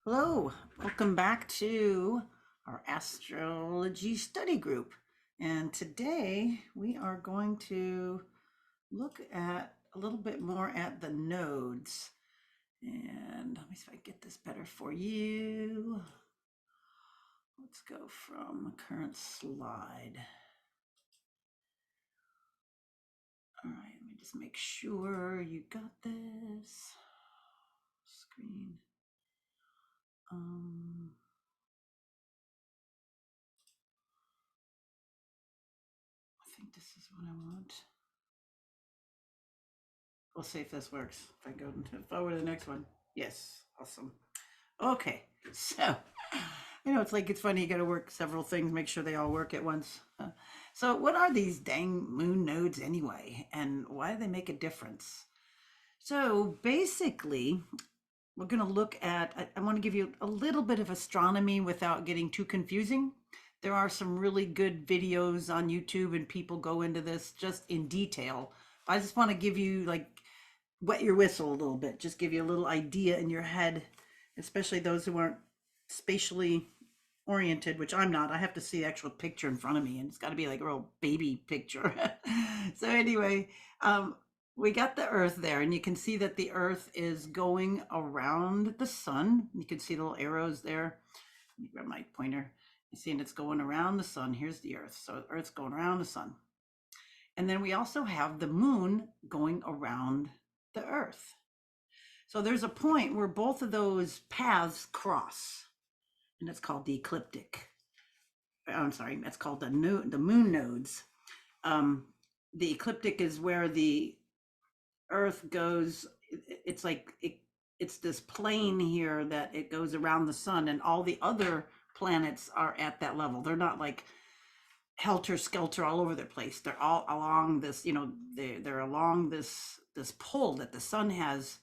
Hello, welcome back to our astrology study group. And today we are going to look at a little bit more at the nodes. And let me see if I get this better for you. Let's go from current slide. All right, let me just make sure you got this screen. I think this is what I want. We'll see if this works. If I go forward to the next one. Yes, awesome. Okay, so it's like it's funny. You got to work several things, make sure they all work at once. So, what are these dang moon nodes anyway, and why do they make a difference? So, basically, we're going to look at. I want to give you a little bit of astronomy without getting too confusing. There are some really good videos on YouTube, and people go into this just in detail. I just want to give you like wet your whistle a little bit, just give you a little idea in your head, especially those who aren't spatially oriented, which I'm not. I have to see the actual picture in front of me, and it's got to be like a real baby picture. So anyway, we got the Earth there, and you can see that the Earth is going around the sun. You can see the little arrows there. Let me grab my pointer. You see, and it's going around the sun. Here's the Earth. So the Earth's going around the sun. And then we also have the moon going around the Earth. So there's a point where both of those paths cross, and it's called the ecliptic. I'm sorry, that's called the moon nodes. The ecliptic is where the Earth goes. It's like it's this plane here that it goes around the sun, and all the other planets are at that level. They're not like helter skelter all over the place. They're all along this, they're along this pull that the sun has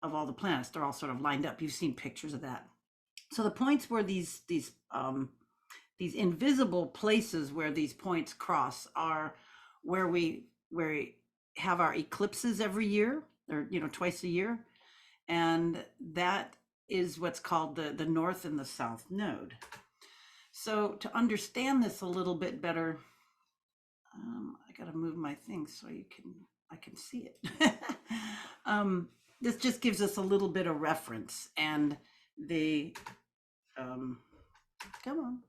of all the planets. They're all sort of lined up. You've seen pictures of that. So the points where these invisible places where these points cross are where we have our eclipses every year, or twice a year, and that is what's called the north and the south node. So to understand this a little bit better, I got to move my thing so I can see it. This just gives us a little bit of reference, and the come on,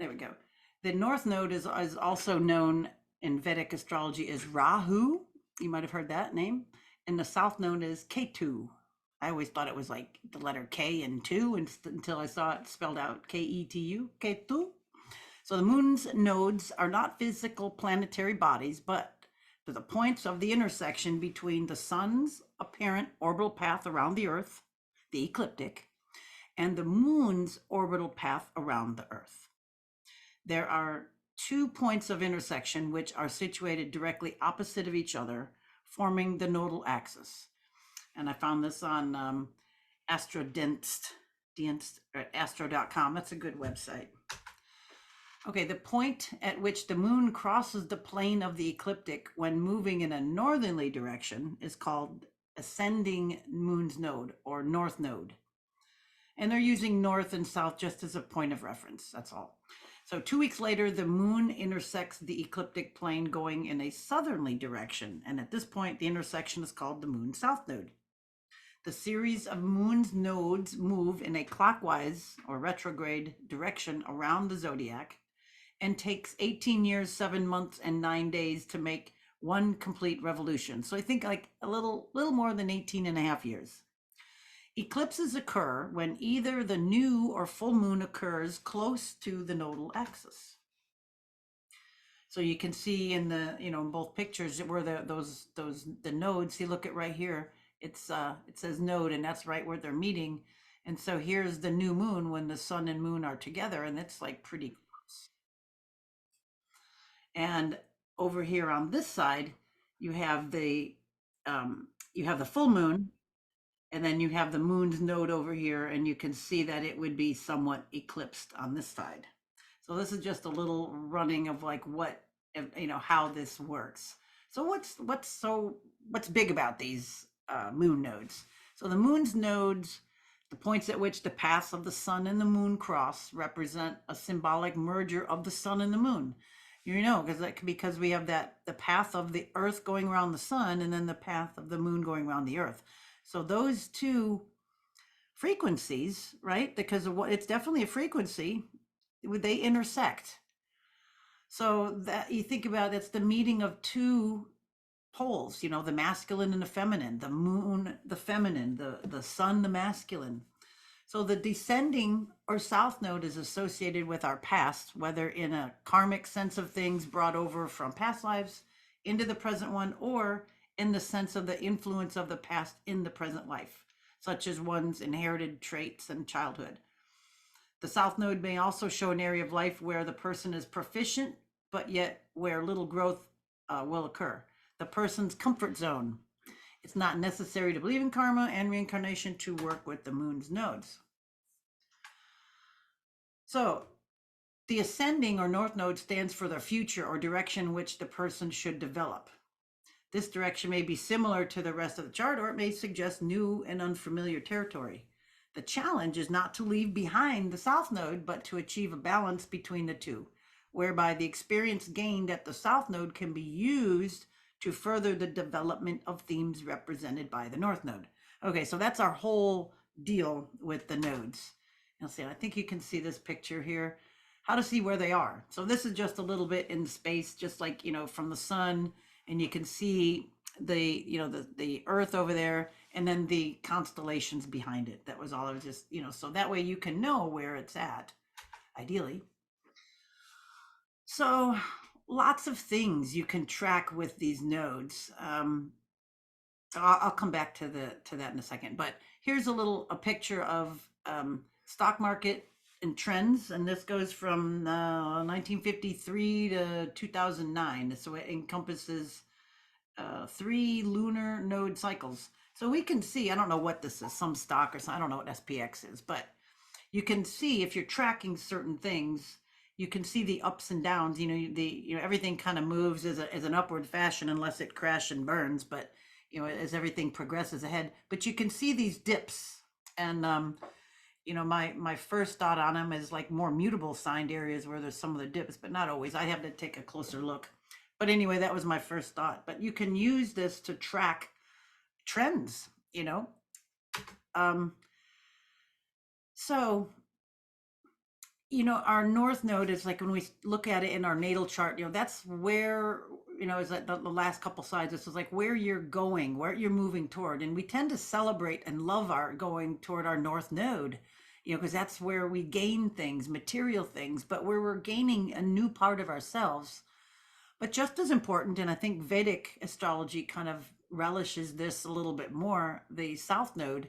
there we go. The north node is also known in Vedic astrology as Rahu. You might have heard that name. And the south node is Ketu. I always thought it was like the letter K and two until I saw it spelled out Ketu, Ketu. So the moon's nodes are not physical planetary bodies, but they're the points of the intersection between the sun's apparent orbital path around the Earth, the ecliptic, and the moon's orbital path around the Earth. There are 2 points of intersection which are situated directly opposite of each other, forming the nodal axis. And I found this on Astro.com. That's a good website. Okay, the point at which the moon crosses the plane of the ecliptic when moving in a northerly direction is called ascending moon's node, or north node. And they're using north and south just as a point of reference. That's all. So 2 weeks later, the moon intersects the ecliptic plane going in a southerly direction. And at this point, the intersection is called the moon south node. The series of moon's nodes move in a clockwise or retrograde direction around the zodiac and takes 18 years, 7 months, and 9 days to make one complete revolution. So I think like a little more than 18 and a half years. Eclipses occur when either the new or full moon occurs close to the nodal axis. So you can see in the, in both pictures where the nodes, you look at right here, it says node, and that's right where they're meeting. And so here's the new moon when the sun and moon are together, and it's like pretty close. And over here on this side, you have the full moon, and then you have the moon's node over here, and you can see that it would be somewhat eclipsed on this side. So this is just a little running of like what, how this works. So what's big about these moon nodes? So the moon's nodes, the points at which the paths of the sun and the moon cross, represent a symbolic merger of the sun and the moon. Because we have that the path of the earth going around the sun and then the path of the moon going around the earth. So those two frequencies, right? Because of what it's definitely a frequency, they intersect. So that you think about, it's the meeting of two poles, the masculine and the feminine, the moon, the feminine, the sun, the masculine. So the descending or south node is associated with our past, whether in a karmic sense of things brought over from past lives into the present one, or in the sense of the influence of the past in the present life, such as one's inherited traits and childhood. The south node may also show an area of life where the person is proficient, but yet where little growth will occur. The person's comfort zone. It's not necessary to believe in karma and reincarnation to work with the moon's nodes. So the ascending or north node stands for the future or direction which the person should develop. This direction may be similar to the rest of the chart, or it may suggest new and unfamiliar territory. The challenge is not to leave behind the south node, but to achieve a balance between the two, whereby the experience gained at the south node can be used to further the development of themes represented by the north node. Okay, so that's our whole deal with the nodes. You'll see, I think you can see this picture here, how to see where they are. So this is just a little bit in space, just like, from the sun, and you can see the earth over there, and then the constellations behind it. That was all. I was just, so that way you can know where it's at, ideally. So lots of things you can track with these nodes. I'll come back to that in a second, but here's a picture of stock market and trends, and this goes from 1953 to 2009. So it encompasses 3 lunar node cycles. So we can see, I don't know what this is, some stock or something, I don't know what SPX is, but you can see if you're tracking certain things, you can see the ups and downs. Everything kind of moves as an upward fashion unless it crashes and burns, but as everything progresses ahead. But you can see these dips, and my first thought on them is like more mutable signed areas where there's some of the dips, but not always. I have to take a closer look. But anyway, that was my first thought. But you can use this to track trends, So, our north node is like, when we look at it in our natal chart, that's where, is that the last couple slides, this is like where you're going, where you're moving toward. And we tend to celebrate and love our going toward our north node, because that's where we gain things, material things, but where we're gaining a new part of ourselves. But just as important, and I think Vedic astrology kind of relishes this a little bit more, the south node,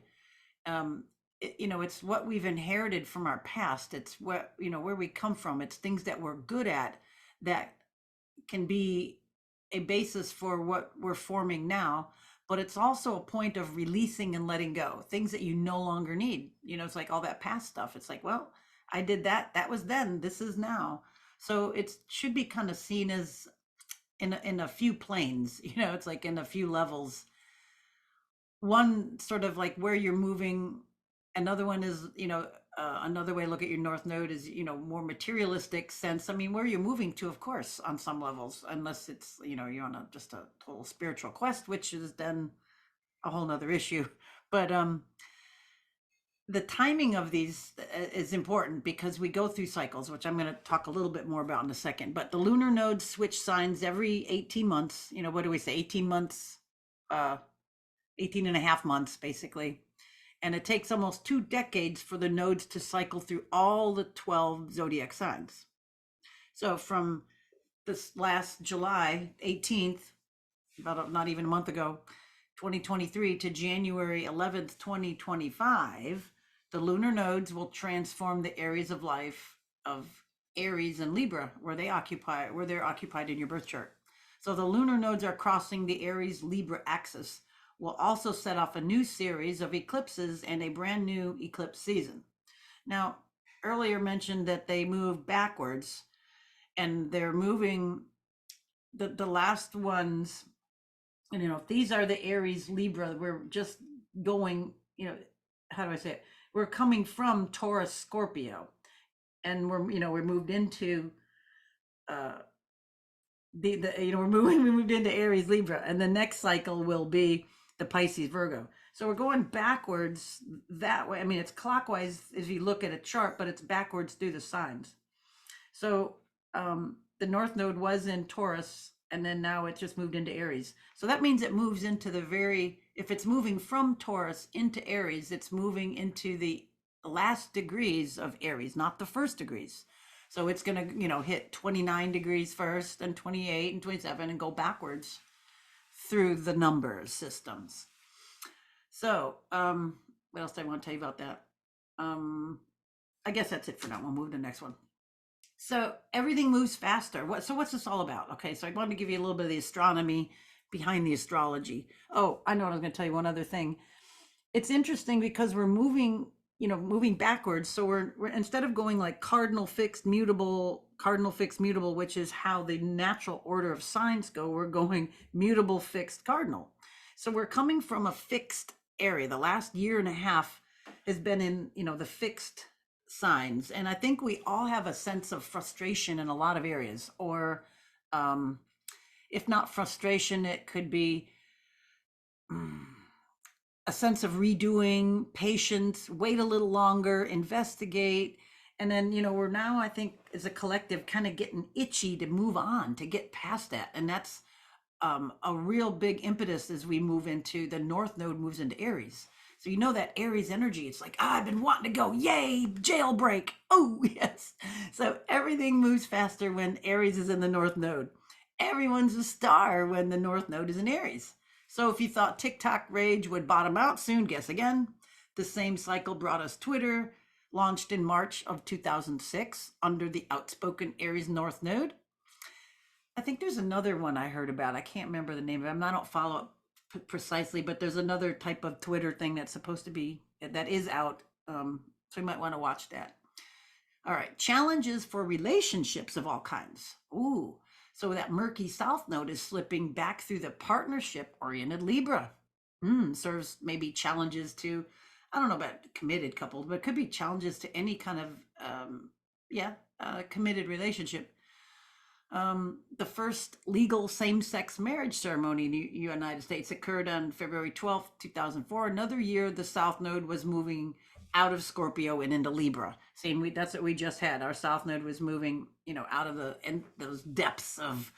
it's what we've inherited from our past. It's what, where we come from. It's things that we're good at that can be a basis for what we're forming now. But it's also a point of releasing and letting go, things that you no longer need. It's like all that past stuff. It's like, well, I did that. That was then. This is now. So it should be kind of seen as in a few planes, it's like in a few levels. One sort of like where you're moving. Another one is, another way to look at your north node is, more materialistic sense. I mean, where you're moving to, of course, on some levels, unless it's, you're on just a total spiritual quest, which is then a whole nother issue. But the timing of these is important because we go through cycles, which I'm going to talk a little bit more about in a second. But the lunar nodes switch signs every 18 months. What do we say? 18 months, 18 and a half months, basically. And it takes almost 2 decades for the nodes to cycle through all the 12 zodiac signs. So from this last July 18th, not even a month ago, 2023, to January 11th, 2025, the lunar nodes will transform the areas of life of Aries and Libra, where they're occupied in your birth chart. So the lunar nodes are crossing the Aries Libra axis, will also set off a new series of eclipses and a brand new eclipse season. Now, earlier mentioned that they move backwards, and they're moving the last ones. These are the Aries Libra. We're just going how do I say it? We're coming from Taurus Scorpio, and we're moved into uh we moved into Aries Libra, and the next cycle will be the Pisces Virgo. So we're going backwards that way. I mean, it's clockwise as you look at a chart, but it's backwards through the signs. So the North Node was in Taurus, and then now it's just moved into Aries. So that means it moves into if it's moving from Taurus into Aries, it's moving into the last degrees of Aries, not the first degrees. So it's going to, hit 29 degrees first and 28 and 27 and go backwards through the number systems. So, what else do I want to tell you about that? I guess that's it for now. We'll move to the next one. So everything moves faster. What's this all about? Okay, so I wanted to give you a little bit of the astronomy behind the astrology. Oh, I know, I was going to tell you one other thing. It's interesting because we're moving backwards. So we're instead of going like cardinal fixed mutable, which is how the natural order of signs go, we're going mutable fixed cardinal. So we're coming from a fixed area. The last year and a half has been in, the fixed signs. And I think we all have a sense of frustration in a lot of areas, or if not frustration, it could be a sense of redoing, patience, wait a little longer, investigate. And then, we're now, I think, as a collective, kind of getting itchy to move on, to get past that. And that's a real big impetus as we move into the North Node moves into Aries. So that Aries energy, it's like, I've been wanting to go, yay, jailbreak. Oh, yes. So everything moves faster when Aries is in the North Node. Everyone's a star when the North Node is in Aries. So if you thought TikTok rage would bottom out soon, guess again. The same cycle brought us Twitter, launched in March of 2006 under the outspoken Aries North Node. I think there's another one I heard about. I can't remember the name of it. I don't follow it precisely, but there's another type of Twitter thing that's supposed to be, that is out. So you might want to watch that. All right. Challenges for relationships of all kinds. Ooh. So that murky South Node is slipping back through the partnership-oriented Libra. Serves maybe challenges to, I don't know about committed couples, but it could be challenges to any kind of, committed relationship. The first legal same-sex marriage ceremony in the United States occurred on February 12th, 2004. Another year, the South Node was moving out of Scorpio and into Libra. That's what we just had. Our South Node was moving, out of those depths of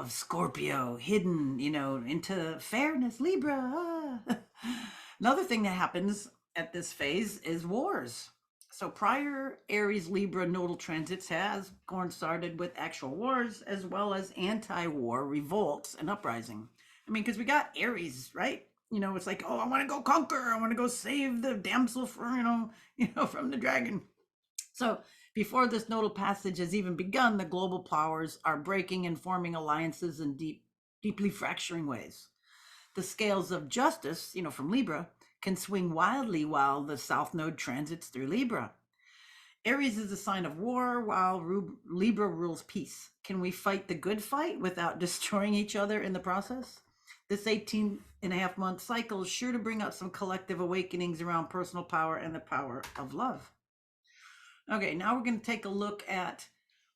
Scorpio, hidden, into fairness, Libra. Another thing that happens at this phase is wars. So prior Aries Libra nodal transits has coincided with actual wars, as well as anti-war revolts and uprising. I mean, because we got Aries, right? It's like, oh, I want to go conquer. I want to go save the damsel from, from the dragon. So before this nodal passage has even begun, the global powers are breaking and forming alliances in deeply fracturing ways. The scales of justice, from Libra, can swing wildly while the South Node transits through Libra. Aries is a sign of war, while Libra rules peace. Can we fight the good fight without destroying each other in the process? This 18.5-month cycle is sure to bring out some collective awakenings around personal power and the power of love. Okay, now we're going to take a look at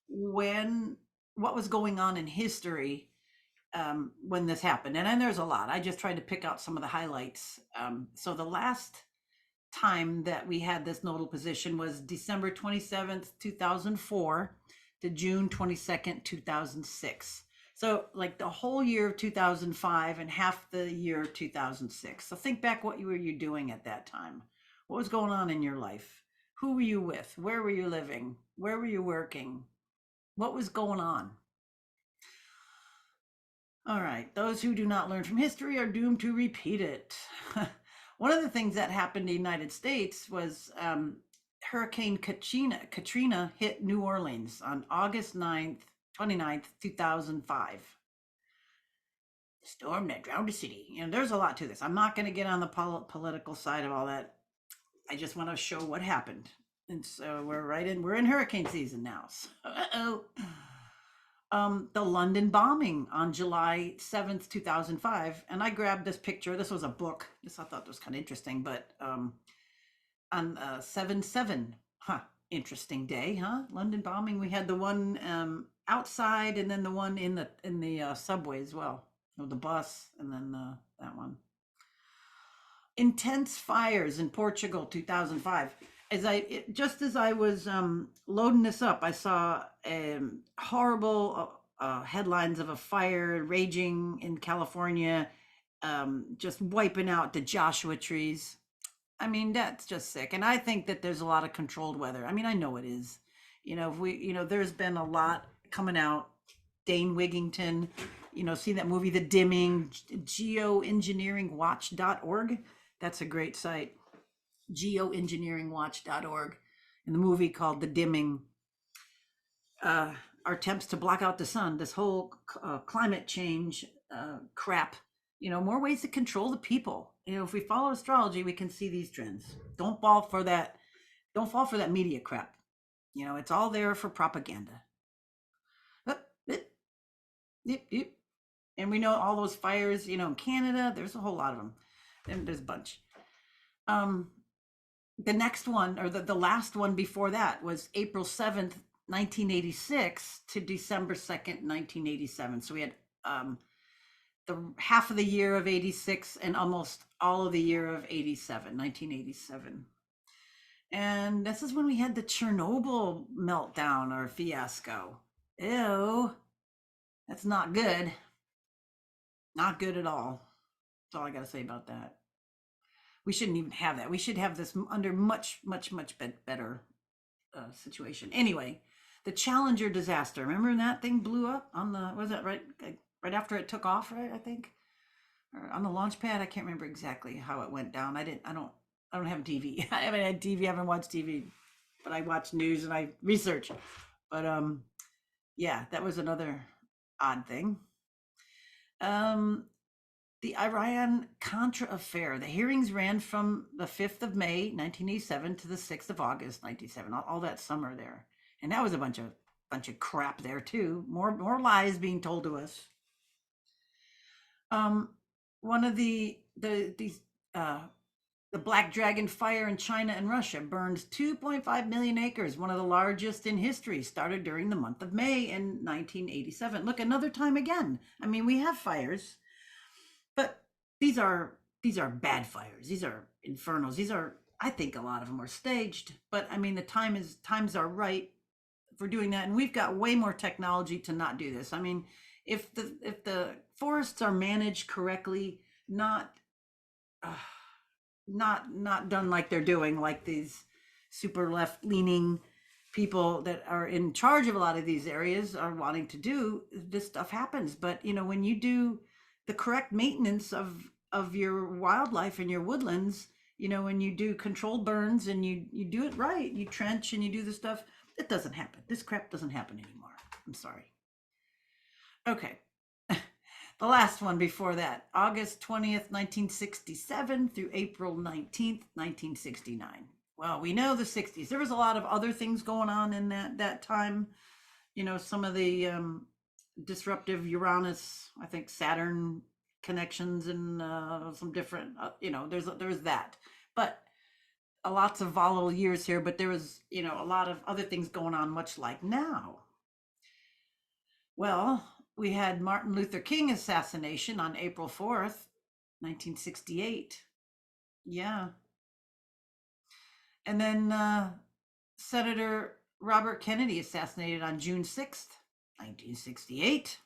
what was going on in history when this happened. And then there's a lot. I just tried to pick out some of the highlights. So the last time that we had this nodal position was December 27th, 2004 to June 22nd, 2006. So like the whole year of 2005 and half the year of 2006. So think back, what were you doing at that time? What was going on in your life? Who were you with? Where were you living? Where were you working? What was going on? All right, those who do not learn from history are doomed to repeat it. One of the things that happened in the United States was Hurricane Katrina hit New Orleans on August 29th, 2005. The storm that drowned the city. There's a lot to this. I'm not going to get on the political side of all that. I just want to show what happened. And so we're in hurricane season now. So, The London bombing on July 7th, 2005. And I grabbed this picture. This was a book. This I thought was kind of interesting, but on 7/7, huh? Interesting day, huh? London bombing. We had the one outside, and then the one in the subway as well, or the bus, and then that one. Intense fires in Portugal, 2005. Just as I was loading this up, I saw horrible headlines of a fire raging in California, just wiping out the Joshua trees. I mean, that's just sick. And I think that there's a lot of controlled weather. I mean, I know it is. If there's been a lot coming out. Dane Wigington, see that movie, The Dimming, geoengineeringwatch.org. That's a great site, geoengineeringwatch.org. And the movie called The Dimming, our attempts to block out the sun, this whole climate change crap, more ways to control the people. If we follow astrology, we can see these trends. Don't fall for that. Don't fall for that media crap. It's all there for propaganda. Yep, yep. And we know all those fires, in Canada, there's a whole lot of them. And there's a bunch. The next one, or the last one before that, was April 7th, 1986 to December 2nd, 1987. So we had the half of the year of 86 and almost all of the year of 1987. And this is when we had the Chernobyl meltdown or fiasco. Ew. That's not good. Not good at all. That's all I got to say about that. We shouldn't even have that. We should have this under much, much, much better situation. Anyway, the Challenger disaster. Remember when that thing blew up on the, was that right after it took off, right? I think, or on the launch pad. I can't remember exactly how it went down. I don't have TV. I haven't had TV. I haven't watched TV, but I watch news and I research. But yeah, that was another odd thing. The Iran-Contra affair. The hearings ran from the 5th of May, 1987 to the 6th of August, 1987, all that summer there. And that was a bunch of crap there too. More lies being told to us. One of the Black Dragon fire in China and Russia burns 2.5 million acres, one of the largest in history, started during the month of May in 1987. Look, another time again. I mean, we have fires, but these are bad fires. These are infernos. These are, I think a lot of them are staged, but I mean, times are right for doing that. And we've got way more technology to not do this. I mean, if the forests are managed correctly, not done like they're doing, like these super left leaning people that are in charge of a lot of these areas are wanting to do, this stuff happens. But when you do the correct maintenance of your wildlife and your woodlands, when you do controlled burns and you do it right, you trench and you do the stuff, it doesn't happen. This crap doesn't happen anymore. I'm sorry. Okay. The last one before that, August 20th, 1967 through April 19th, 1969. Well, we know the 60s. There was a lot of other things going on in that time. Some of the disruptive Uranus, I think Saturn connections and some different, there's that. But lots of volatile years here, but there was, a lot of other things going on, much like now. Well, we had Martin Luther King assassination on April 4th, 1968. Yeah. And then Senator Robert Kennedy assassinated on June 6th, 1968.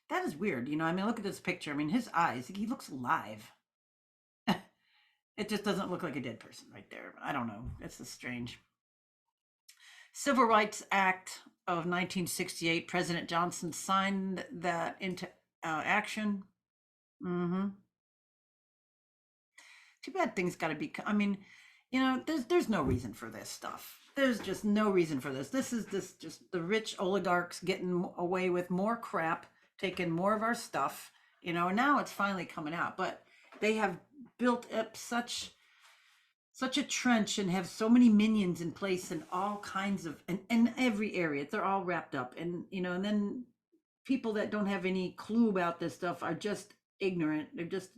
That is weird. I mean, look at this picture. I mean, his eyes, he looks alive. It just doesn't look like a dead person right there. I don't know. It's just strange. Civil Rights Act of 1968, President Johnson signed that into action. Mm-hmm. Too bad things got to be. I mean, there's no reason for this stuff. There's just no reason for this. This is just the rich oligarchs getting away with more crap, taking more of our stuff. Now it's finally coming out, but they have built up such such a trench and have so many minions in place in all kinds of and every area. They're all wrapped up, and and then people that don't have any clue about this stuff are just ignorant.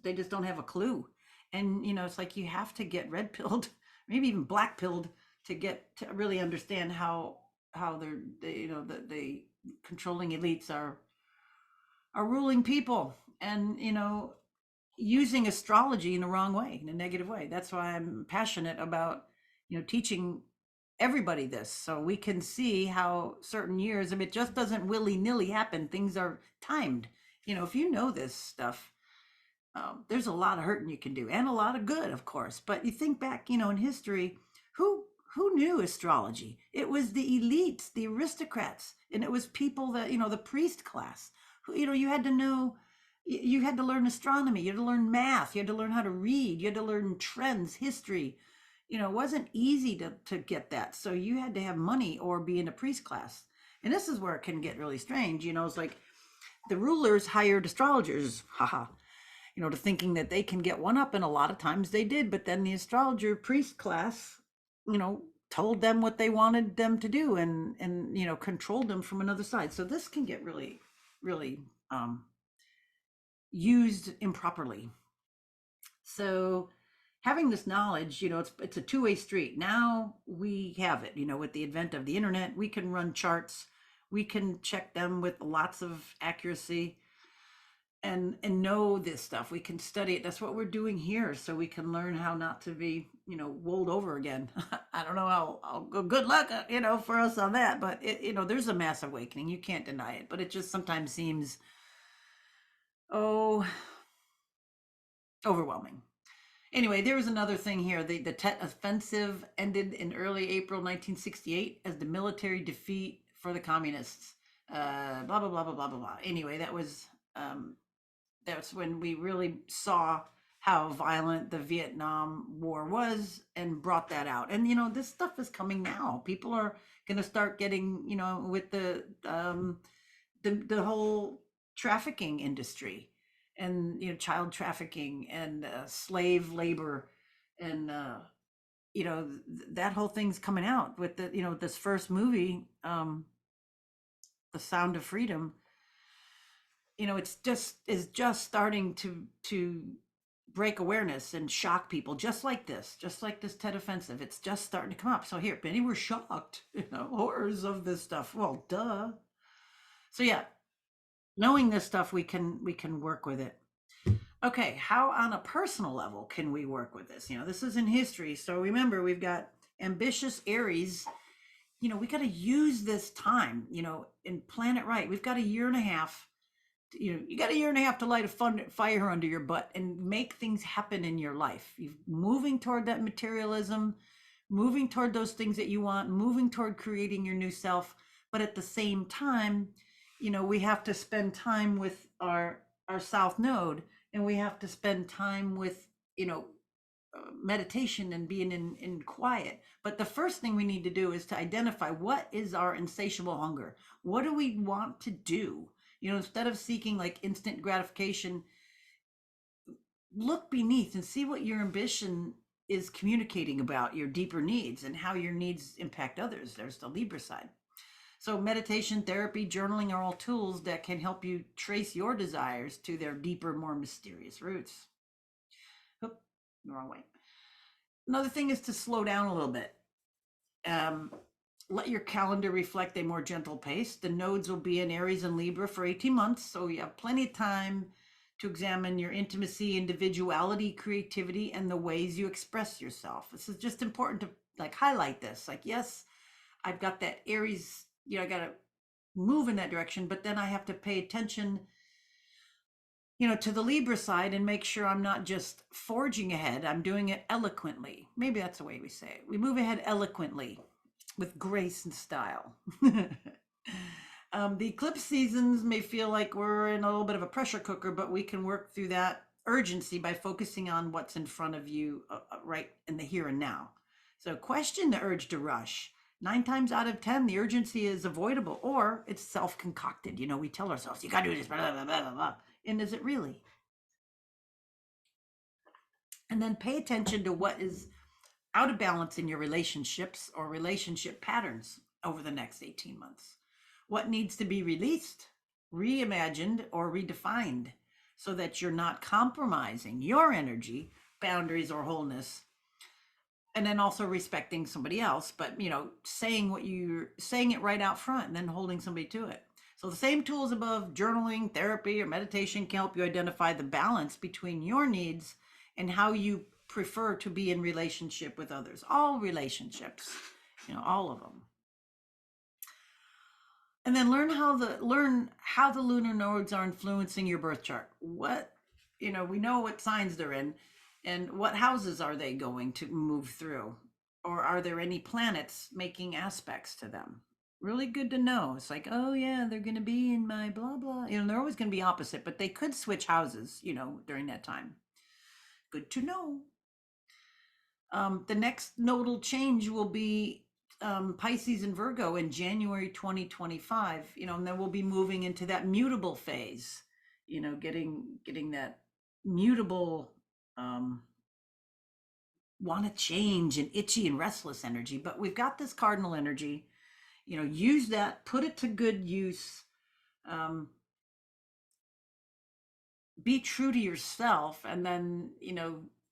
They just don't have a clue. And it's like you have to get red pilled, maybe even black pilled to get to really understand how the controlling elites are ruling people, and using astrology in the wrong way, in a negative way. That's why I'm passionate about teaching everybody this, so we can see how certain years, I mean, it just doesn't willy-nilly happen. Things are timed. If you know this stuff, there's a lot of hurting you can do, and a lot of good, of course. But you think back, in history, who who knew astrology? It was the elites, the aristocrats, and it was people that the priest class. Who you had to know. You had to learn astronomy. You had to learn math. You had to learn how to read. You had to learn trends, history. It wasn't easy to get that. So you had to have money or be in a priest class. And this is where it can get really strange. It's like the rulers hired astrologers, haha, to thinking that they can get one up. And a lot of times they did. But then the astrologer priest class, told them what they wanted them to do, and controlled them from another side. So this can get really, really used improperly. So having this knowledge, it's a two-way street. Now we have it, with the advent of the internet, we can run charts, we can check them with lots of accuracy, and know this stuff. We can study it. That's what we're doing here, so we can learn how not to be, rolled over again. I don't know how. I'll go. Good luck, for us on that. But there's a mass awakening. You can't deny it. But it just sometimes seems, oh, overwhelming. Anyway, there was another thing here. The Tet Offensive ended in early April 1968 as the military defeat for the communists. Blah blah blah blah blah blah blah. Anyway, that's when we really saw how violent the Vietnam War was, and brought that out. And this stuff is coming now. People are going to start getting, with the whole trafficking industry, and child trafficking, and slave labor, and that whole thing's coming out with this first movie, The Sound of Freedom. It's just starting to break awareness and shock people, just like this Tet Offensive. It's just starting to come up. So here, Benny, we're shocked, horrors of this stuff. Well, duh. So yeah, knowing this stuff, we can work with it. Okay, how on a personal level can we work with this? This is in history. So remember, we've got ambitious Aries. We got to use this time, and plan it right. We've got a year and a half. You got a year and a half to light a fire under your butt and make things happen in your life. You're moving toward that materialism, moving toward those things that you want, moving toward creating your new self. But at the same time, we have to spend time with our South Node, and we have to spend time with meditation and being in quiet. But the first thing we need to do is to identify what is our insatiable hunger. What do we want to do? Instead of seeking like instant gratification, look beneath and see what your ambition is communicating about your deeper needs, and how your needs impact others. There's the Libra side. So meditation, therapy, journaling are all tools that can help you trace your desires to their deeper, more mysterious roots. Oop, wrong way. Another thing is to slow down a little bit. Let your calendar reflect a more gentle pace. The nodes will be in Aries and Libra for 18 months, so you have plenty of time to examine your intimacy, individuality, creativity, and the ways you express yourself. This is just important to highlight this. Yes, I've got that Aries, I got to move in that direction, but then I have to pay attention to the Libra side, and make sure I'm not just forging ahead. I'm doing it eloquently. Maybe that's the way we say it. We move ahead eloquently, with grace and style. The eclipse seasons may feel like we're in a little bit of a pressure cooker, but we can work through that urgency by focusing on what's in front of you, right in the here and now. So question the urge to rush. 9 times out of 10, the urgency is avoidable, or it's self-concocted. We tell ourselves, you got to do this, blah, blah, blah, blah, blah. And is it really? And then pay attention to what is out of balance in your relationships or relationship patterns over the next 18 months. What needs to be released, reimagined, or redefined so that you're not compromising your energy, boundaries, or wholeness. And then also respecting somebody else, but saying what you're saying it right out front and then holding somebody to it. So the same tools above, journaling, therapy, or meditation, can help you identify the balance between your needs and how you prefer to be in relationship with others. All relationships, all of them. And then learn how the lunar nodes are influencing your birth chart. We know what signs they're in, and what houses are they going to move through, or are there any planets making aspects to them? Really good to know. It's like, oh yeah, they're going to be in my blah blah. They're always going to be opposite, but they could switch houses. During that time. Good to know. The next nodal change will be Pisces and Virgo in January 2025, and then we'll be moving into that mutable phase, getting that mutable, want to change and itchy and restless energy. But we've got this cardinal energy, use that, put it to good use. Be true to yourself, and then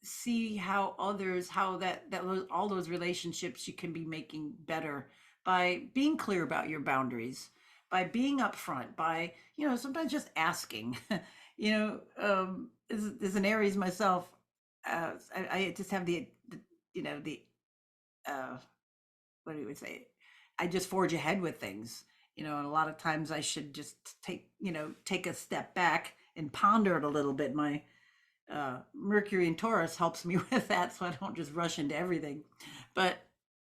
see how others, how that all those relationships you can be making better by being clear about your boundaries, by being upfront, by sometimes just asking. As an Aries myself, I just have the what do we say, I just forge ahead with things, and a lot of times I should just take a step back and ponder it a little bit. My Mercury in Taurus helps me with that, so I don't just rush into everything. But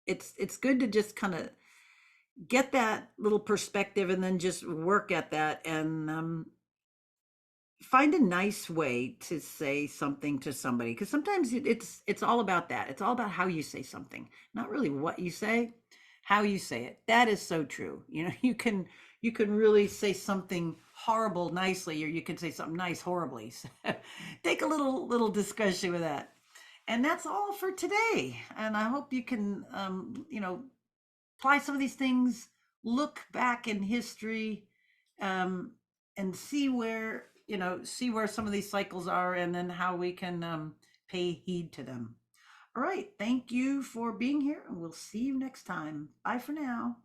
it's good to just kind of get that little perspective and then just work at that, and find a nice way to say something to somebody, because sometimes it's all about that. It's all about how you say something, not really what you say, how you say it. That is so true. You can really say something horrible nicely, or you can say something nice horribly. So take a little discussion with that. And that's all for today. And I hope you can apply some of these things, look back in history, um, and see where some of these cycles are, and then how we can pay heed to them. All right. Thank you for being here, and we'll see you next time. Bye for now.